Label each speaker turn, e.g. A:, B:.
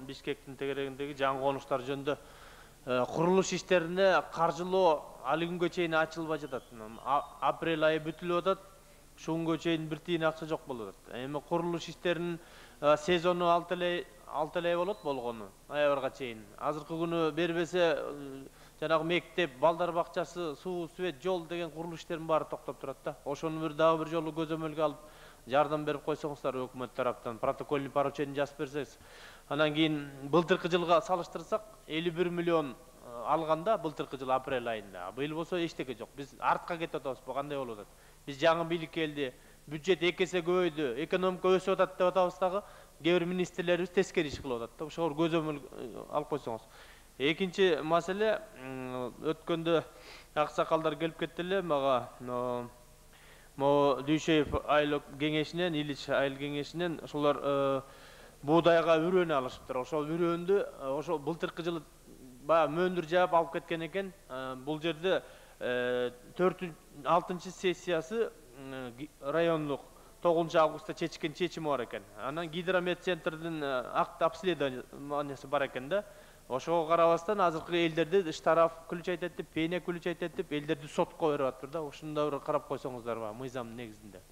A: Бишкектин тегерегиндеги жаңы конуштар жөнүндө курулуш иштерине каржылоо али күнгө чейин ачылбай жатат. Апрель айы бүтүлүп атат. Ушул күнгө чейин бир тиын акча жок болуп атат. Эми курулуш иштеринин сезону алты эле болот болгону аябарга чейин. Азыркы күнү бербесе жанагы мектеп, балдар бакчасы, суу, свет, жол деген курулуш иштеринин баары токтоп турат да. Ошону дагы бир жолу көзөмөлгө алып жардам берип койсоңуздар өкмөт тараптан протокольный поручение жазып берсеңиз. Анан кийин былтыркы жылга салыштырсак 51 миллион алганда былтыркы жыл апрель айында. Быйыл болсо эчтеке жок. Биз артка кетип атабызбы, кандай болуп атат? Биз жаңы бийлик келди, бюджет 2 эсе көбөйдү, экономика өсүп атат деп атабыз дагы, кээ бир министрлерибиз тескери иш кылып атат да. Ошого көзөмөл алып койсоңуз. Экинчи маселе, өткөндө аксакалдар келип кетти эле мага, Дүйшеев айыл кеңешинен, Ильич айыл кеңешинен ошолор буудайга үрөнү алышыптыр. Ошол үрөндү ошол былтыркы жылы баягы мөндүр жаап алып кеткен экен. Бул жерде 6-чы сессиясы райондук 9 августта чечкен чечими бар экен. Анан гидромет центрдин акт обследованиясы бар экен да. Ошого карабастан азыркы элдерди штраф включать этип, пеня включать этип, элдерди сотко берип атыптыр да. Ушуну да бир карап койсоңуздар мыйзам негизинде.